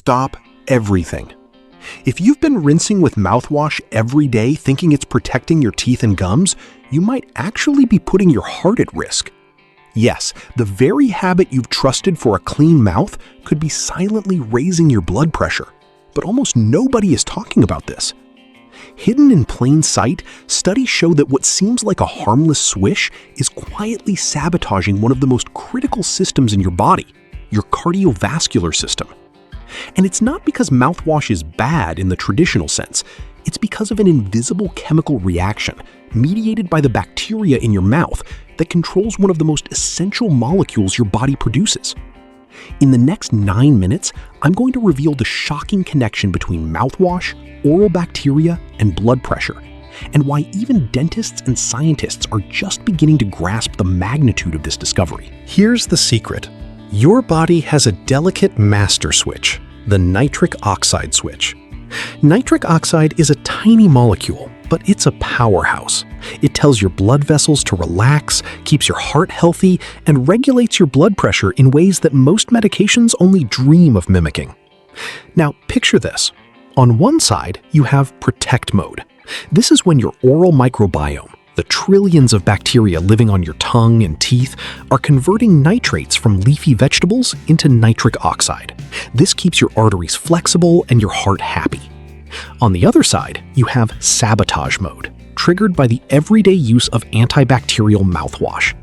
stop everything. If you've been rinsing with mouthwash every day thinking it's protecting your teeth and gums, you might actually be putting your heart at risk. Yes, the very habit you've trusted for a clean mouth could be silently raising your blood pressure. But almost nobody is talking about this. Hidden in plain sight, studies show that what seems like a harmless swish is quietly sabotaging one of the most critical systems in your body, your cardiovascular system. And it's not because mouthwash is bad in the traditional sense. It's because of an invisible chemical reaction mediated by the bacteria in your mouth that controls one of the most essential molecules your body produces. In the next 9 minutes, I'm going to reveal the shocking connection between mouthwash, oral bacteria, and blood pressure, and why even dentists and scientists are just beginning to grasp the magnitude of this discovery. Here's the secret. Your body has a delicate master switch, the nitric oxide switch. Nitric oxide is a tiny molecule, but it's a powerhouse. It tells your blood vessels to relax, keeps your heart healthy, and regulates your blood pressure in ways that most medications only dream of mimicking. Now, picture this. On one side, you have protect mode. This is when your oral microbiome, the trillions of bacteria living on your tongue and teeth, are converting nitrates from leafy vegetables into nitric oxide. This keeps your arteries flexible and your heart happy. On the other side, you have sabotage mode, triggered by the everyday use of antibacterial mouthwash.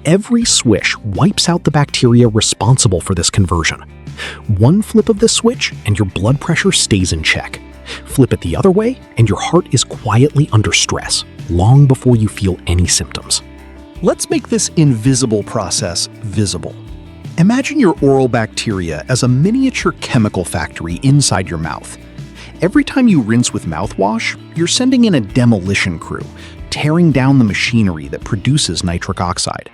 Every swish wipes out the bacteria responsible for this conversion. One flip of the switch and your blood pressure stays in check. Flip it the other way and your heart is quietly under stress, long before you feel any symptoms. Let's make this invisible process visible. Imagine your oral bacteria as a miniature chemical factory inside your mouth. Every time you rinse with mouthwash, you're sending in a demolition crew, tearing down the machinery that produces nitric oxide.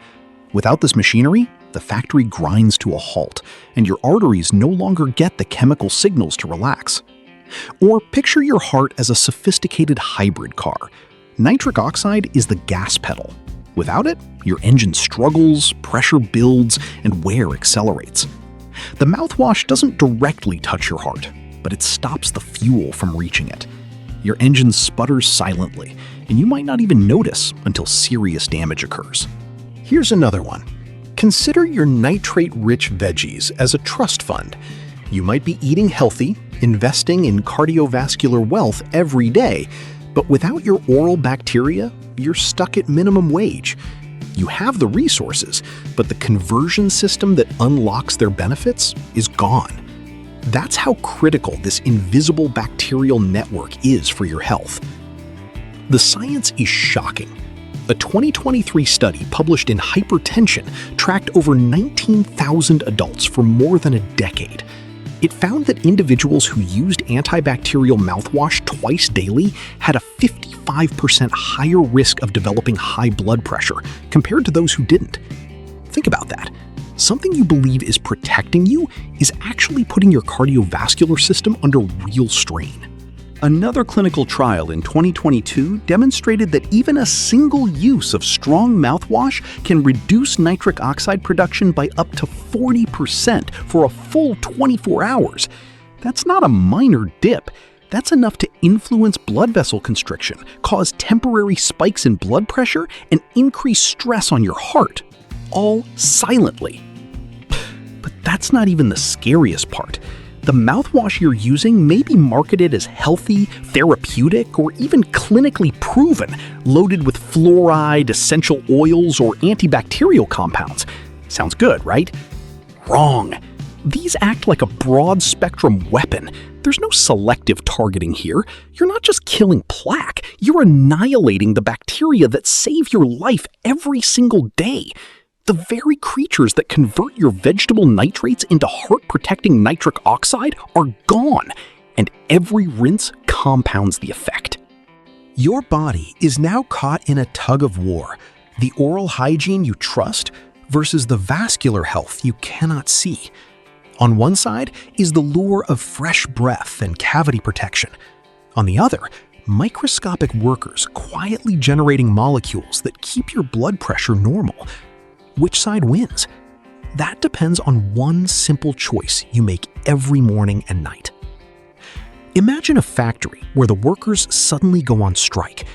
Without this machinery, the factory grinds to a halt, and your arteries no longer get the chemical signals to relax. Or picture your heart as a sophisticated hybrid car. Nitric oxide is the gas pedal. Without it, your engine struggles, pressure builds, and wear accelerates. The mouthwash doesn't directly touch your heart, but it stops the fuel from reaching it. Your engine sputters silently, and you might not even notice until serious damage occurs. Here's another one. Consider your nitrate-rich veggies as a trust fund. You might be eating healthy, investing in cardiovascular wealth every day, but without your oral bacteria, you're stuck at minimum wage. You have the resources, but the conversion system that unlocks their benefits is gone. That's how critical this invisible bacterial network is for your health. The science is shocking. A 2023 study published in Hypertension tracked over 19,000 adults for more than a decade. It found that individuals who used antibacterial mouthwash twice daily had a 55% higher risk of developing high blood pressure compared to those who didn't. Think about that. Something you believe is protecting you is actually putting your cardiovascular system under real strain. Another clinical trial in 2022 demonstrated that even a single use of strong mouthwash can reduce nitric oxide production by up to 40% for a full 24 hours. That's not a minor dip. That's enough to influence blood vessel constriction, cause temporary spikes in blood pressure, and increase stress on your heart, all silently. But that's not even the scariest part. The mouthwash you're using may be marketed as healthy, therapeutic, or even clinically proven, loaded with fluoride, essential oils, or antibacterial compounds. Sounds good, right? Wrong. These act like a broad-spectrum weapon. There's no selective targeting here. You're not just killing plaque, you're annihilating the bacteria that save your life every single day. The very creatures that convert your vegetable nitrates into heart-protecting nitric oxide are gone, and every rinse compounds the effect. Your body is now caught in a tug of war, the oral hygiene you trust versus the vascular health you cannot see. On one side is the lure of fresh breath and cavity protection. On the other, microscopic workers quietly generating molecules that keep your blood pressure normal. Which side wins? That depends on one simple choice you make every morning and night. Imagine a factory where the workers suddenly go on strike.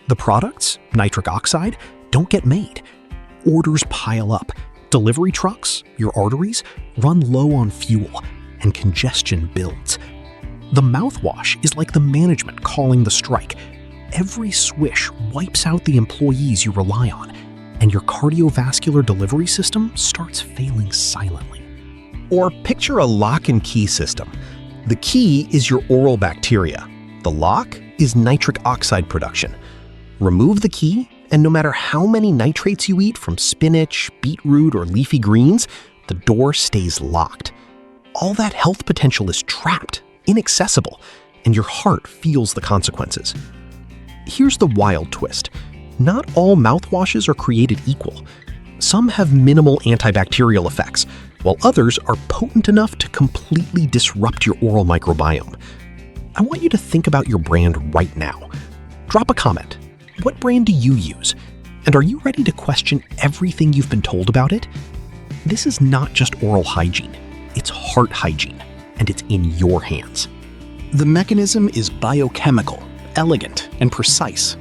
The products, nitric oxide, don't get made. Orders pile up. Delivery trucks, your arteries, run low on fuel, and congestion builds. The mouthwash is like the management calling the strike. Every swish wipes out the employees you rely on, and your cardiovascular delivery system starts failing silently. Or picture a lock and key system. The key is your oral bacteria. The lock is nitric oxide production. Remove the key, and no matter how many nitrates you eat from spinach, beetroot, or leafy greens, the door stays locked. All that health potential is trapped, inaccessible, and your heart feels the consequences. Here's the wild twist. Not all mouthwashes are created equal. Some have minimal antibacterial effects, while others are potent enough to completely disrupt your oral microbiome. I want you to think about your brand right now. Drop a comment. What brand do you use? And are you ready to question everything you've been told about it? This is not just oral hygiene, it's heart hygiene, and it's in your hands. The mechanism is biochemical, elegant, and precise.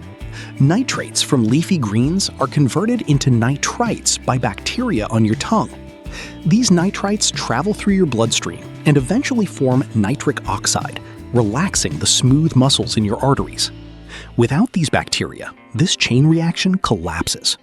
Nitrates from leafy greens are converted into nitrites by bacteria on your tongue. These nitrites travel through your bloodstream and eventually form nitric oxide, relaxing the smooth muscles in your arteries. Without these bacteria, this chain reaction collapses.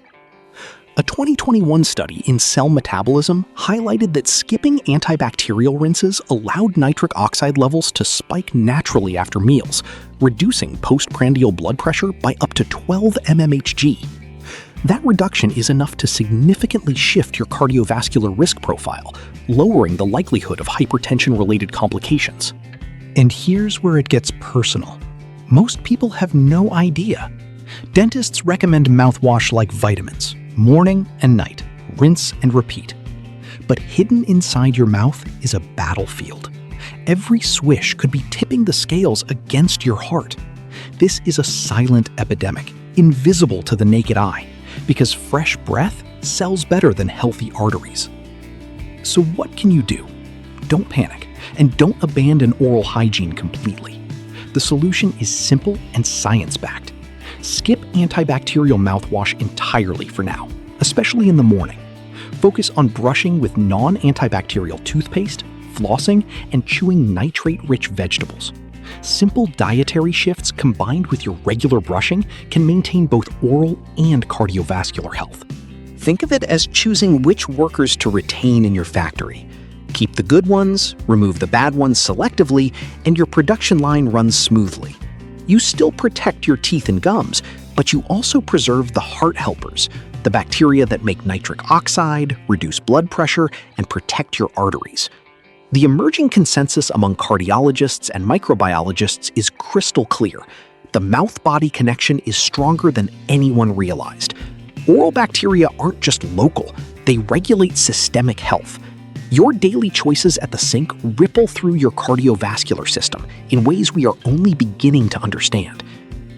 A 2021 study in Cell Metabolism highlighted that skipping antibacterial rinses allowed nitric oxide levels to spike naturally after meals, reducing postprandial blood pressure by up to 12 mmHg. That reduction is enough to significantly shift your cardiovascular risk profile, lowering the likelihood of hypertension-related complications. And here's where it gets personal. Most people have no idea. Dentists recommend mouthwash like vitamins, morning and night, rinse and repeat. But hidden inside your mouth is a battlefield. Every swish could be tipping the scales against your heart. This is a silent epidemic, invisible to the naked eye, because fresh breath sells better than healthy arteries. So what can you do? Don't panic, and don't abandon oral hygiene completely. The solution is simple and science-backed. Skip antibacterial mouthwash entirely for now, especially in the morning. Focus on brushing with non-antibacterial toothpaste, flossing, and chewing nitrate-rich vegetables. Simple dietary shifts combined with your regular brushing can maintain both oral and cardiovascular health. Think of it as choosing which workers to retain in your factory. Keep the good ones, remove the bad ones selectively, and your production line runs smoothly. You still protect your teeth and gums, but you also preserve the heart helpers, the bacteria that make nitric oxide, reduce blood pressure, and protect your arteries. The emerging consensus among cardiologists and microbiologists is crystal clear. The mouth-body connection is stronger than anyone realized. Oral bacteria aren't just local, they regulate systemic health. Your daily choices at the sink ripple through your cardiovascular system in ways we are only beginning to understand.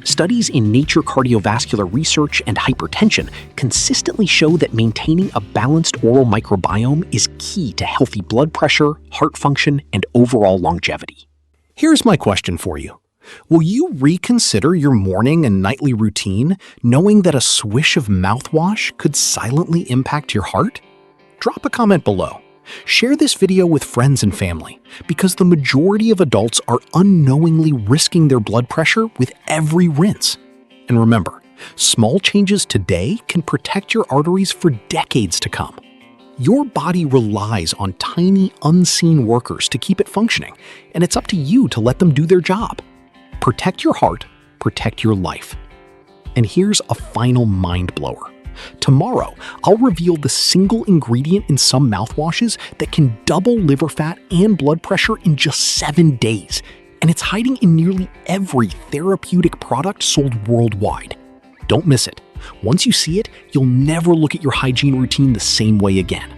Studies in Nature Cardiovascular Research and Hypertension consistently show that maintaining a balanced oral microbiome is key to healthy blood pressure, heart function, and overall longevity. Here's my question for you. Will you reconsider your morning and nightly routine, knowing that a swish of mouthwash could silently impact your heart? Drop a comment below. Share this video with friends and family, because the majority of adults are unknowingly risking their blood pressure with every rinse. And remember, small changes today can protect your arteries for decades to come. Your body relies on tiny, unseen workers to keep it functioning, and it's up to you to let them do their job. Protect your heart, protect your life. And here's a final mind blower. Tomorrow, I'll reveal the single ingredient in some mouthwashes that can double liver fat and blood pressure in just 7 days. And it's hiding in nearly every therapeutic product sold worldwide. Don't miss it. Once you see it, you'll never look at your hygiene routine the same way again.